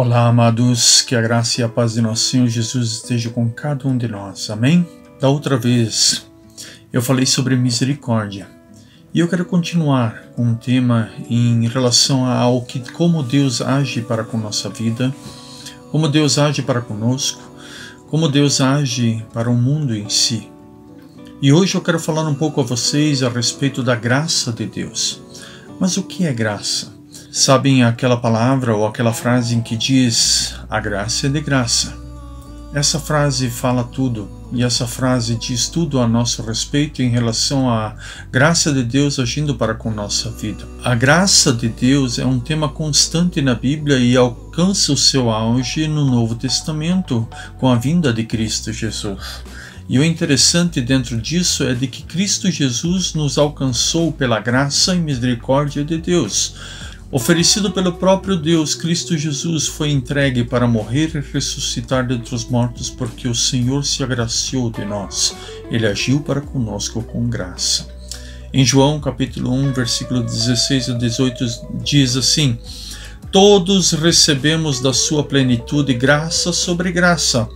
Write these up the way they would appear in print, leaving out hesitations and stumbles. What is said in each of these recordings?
Olá, amados, que a graça e a paz de nosso Senhor Jesus esteja com cada um de nós, amém? Da outra vez, eu falei sobre misericórdia, e eu quero continuar com um tema em relação ao como Deus age para com nossa vida, como Deus age para conosco, como Deus age para o mundo em si. E hoje eu quero falar um pouco a vocês a respeito da graça de Deus. Mas o que é graça? Sabem aquela palavra ou aquela frase em que diz: a graça é de graça? Essa frase fala tudo, e essa frase diz tudo a nosso respeito em relação à graça de Deus agindo para com nossa vida. A graça de Deus é um tema constante na Bíblia e alcança o seu auge no Novo Testamento com a vinda de Cristo Jesus. E o interessante dentro disso é de que Cristo Jesus nos alcançou pela graça e misericórdia de Deus. Oferecido pelo próprio Deus, Cristo Jesus foi entregue para morrer e ressuscitar dentre os mortos, porque o Senhor se agraciou de nós. Ele agiu para conosco com graça. Em João capítulo 1, versículo 16 a 18, diz assim: todos recebemos da sua plenitude graça sobre graça,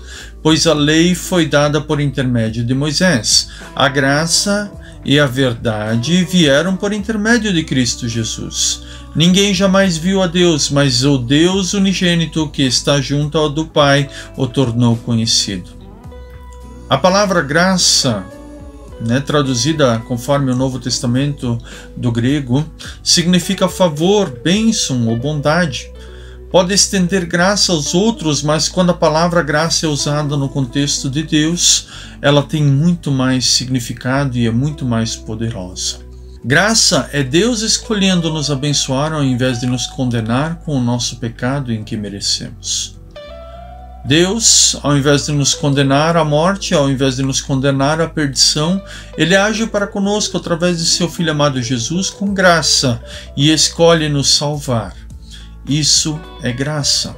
pois a lei foi dada por intermédio de Moisés. A graça e a verdade vieram por intermédio de Cristo Jesus. Ninguém jamais viu a Deus, mas o Deus unigênito que está junto ao do Pai o tornou conhecido. A palavra graça, traduzida conforme o Novo Testamento do grego, significa favor, bênção ou bondade. Pode estender graça aos outros, mas quando a palavra graça é usada no contexto de Deus, ela tem muito mais significado e é muito mais poderosa. Graça é Deus escolhendo nos abençoar ao invés de nos condenar com o nosso pecado em que merecemos. Deus, ao invés de nos condenar à morte, ao invés de nos condenar à perdição, Ele age para conosco através de seu Filho amado Jesus com graça e escolhe nos salvar. Isso é graça.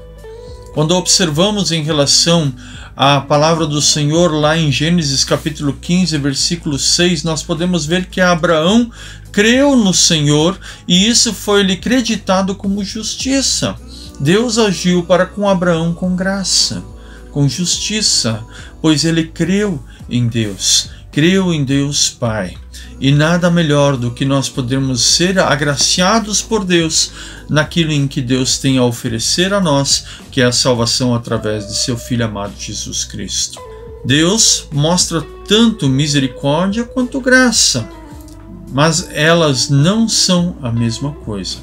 Quando observamos em relação à palavra do Senhor lá em Gênesis capítulo 15, versículo 6, nós podemos ver que Abraão creu no Senhor e isso foi-lhe creditado como justiça. Deus agiu para com Abraão com graça, com justiça, pois ele creu em Deus Pai. E nada melhor do que nós podermos ser agraciados por Deus naquilo em que Deus tem a oferecer a nós, que é a salvação através de seu Filho amado Jesus Cristo. Deus mostra tanto misericórdia quanto graça, mas elas não são a mesma coisa.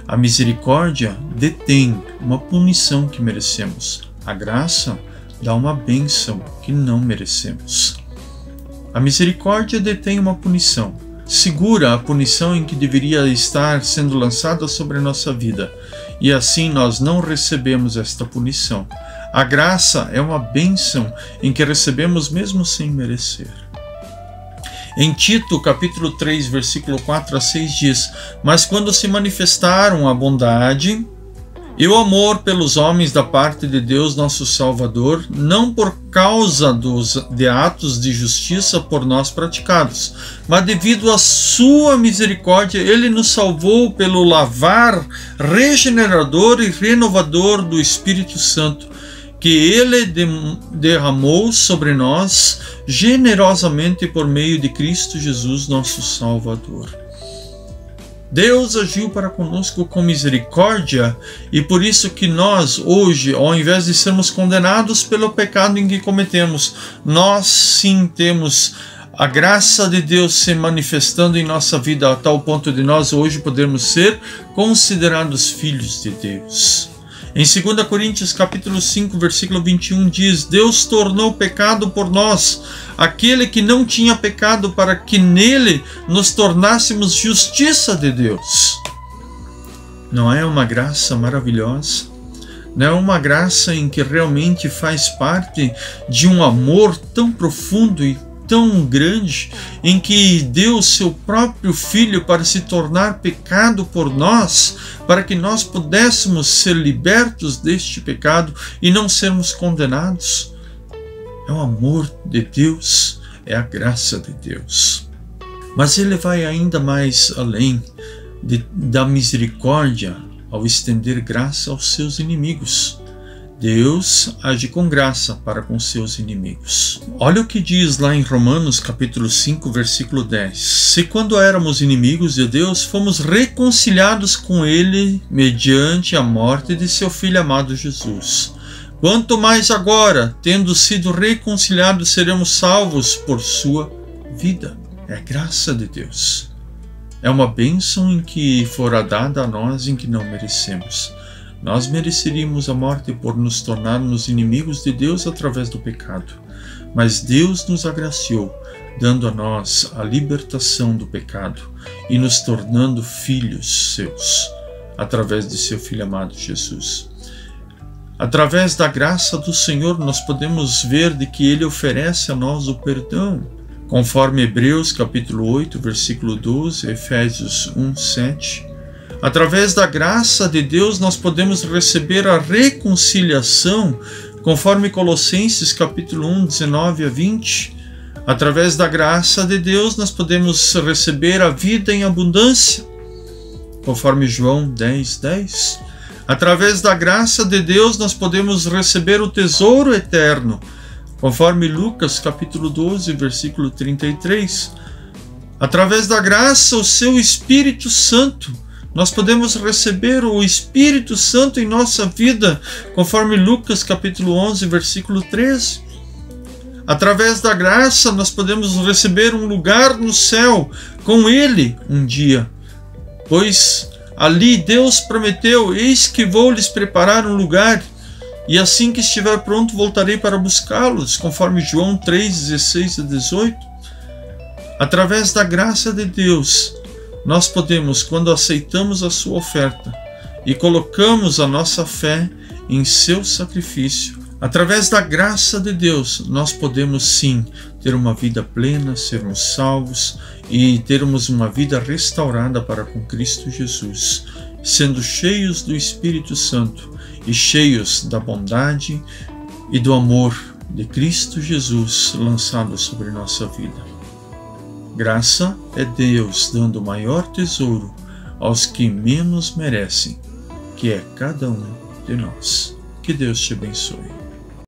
A misericórdia detém uma punição que merecemos. A graça dá uma bênção que não merecemos. A misericórdia detém uma punição, segura a punição em que deveria estar sendo lançada sobre a nossa vida, e assim nós não recebemos esta punição. A graça é uma bênção em que recebemos mesmo sem merecer. Em Tito, capítulo 3, versículo 4 a 6 diz: mas quando se manifestaram a bondade e o amor pelos homens da parte de Deus nosso Salvador, não por causa de atos de justiça por nós praticados, mas devido à sua misericórdia, Ele nos salvou pelo lavar regenerador e renovador do Espírito Santo, que Ele derramou sobre nós generosamente por meio de Cristo Jesus nosso Salvador. Deus agiu para conosco com misericórdia e por isso que nós hoje, ao invés de sermos condenados pelo pecado em que cometemos, nós sim temos a graça de Deus se manifestando em nossa vida a tal ponto de nós hoje podermos ser considerados filhos de Deus. Em 2 Coríntios capítulo 5, versículo 21 diz: Deus tornou pecado por nós aquele que não tinha pecado, para que nele nos tornássemos justiça de Deus. Não é uma graça maravilhosa? Não é uma graça em que realmente faz parte de um amor tão profundo e tão grande, em que deu seu próprio Filho para se tornar pecado por nós, para que nós pudéssemos ser libertos deste pecado e não sermos condenados? É o amor de Deus, é a graça de Deus. Mas Ele vai ainda mais além da misericórdia ao estender graça aos seus inimigos. Deus age com graça para com seus inimigos. Olha o que diz lá em Romanos capítulo 5, versículo 10. Se quando éramos inimigos de Deus, fomos reconciliados com Ele mediante a morte de seu Filho amado Jesus. Quanto mais agora, tendo sido reconciliados, seremos salvos por sua vida. É a graça de Deus. É uma bênção em que fora dada a nós em que não merecemos. Nós mereceríamos a morte por nos tornarmos inimigos de Deus através do pecado. Mas Deus nos agraciou, dando a nós a libertação do pecado e nos tornando filhos seus, através de seu Filho amado Jesus. Através da graça do Senhor, nós podemos ver de que Ele oferece a nós o perdão. Conforme Hebreus capítulo 8, versículo 12, Efésios 1, 7. Através da graça de Deus, nós podemos receber a reconciliação, conforme Colossenses capítulo 1, 19 a 20. Através da graça de Deus, nós podemos receber a vida em abundância, conforme João 10, 10. Através da graça de Deus, nós podemos receber o tesouro eterno, conforme Lucas capítulo 12, versículo 33. Através da graça, o seu Espírito Santo, nós podemos receber o Espírito Santo em nossa vida, conforme Lucas capítulo 11, versículo 13. Através da graça, nós podemos receber um lugar no céu com Ele um dia, pois ali Deus prometeu: eis que vou lhes preparar um lugar, e assim que estiver pronto voltarei para buscá-los, conforme João 3, 16 a 18. Através da graça de Deus, nós podemos, quando aceitamos a sua oferta e colocamos a nossa fé em seu sacrifício, através da graça de Deus, nós podemos sim ter uma vida plena, sermos salvos e termos uma vida restaurada para com Cristo Jesus, sendo cheios do Espírito Santo e cheios da bondade e do amor de Cristo Jesus lançado sobre nossa vida. Graça é Deus dando o maior tesouro aos que menos merecem, que é cada um de nós. Que Deus te abençoe.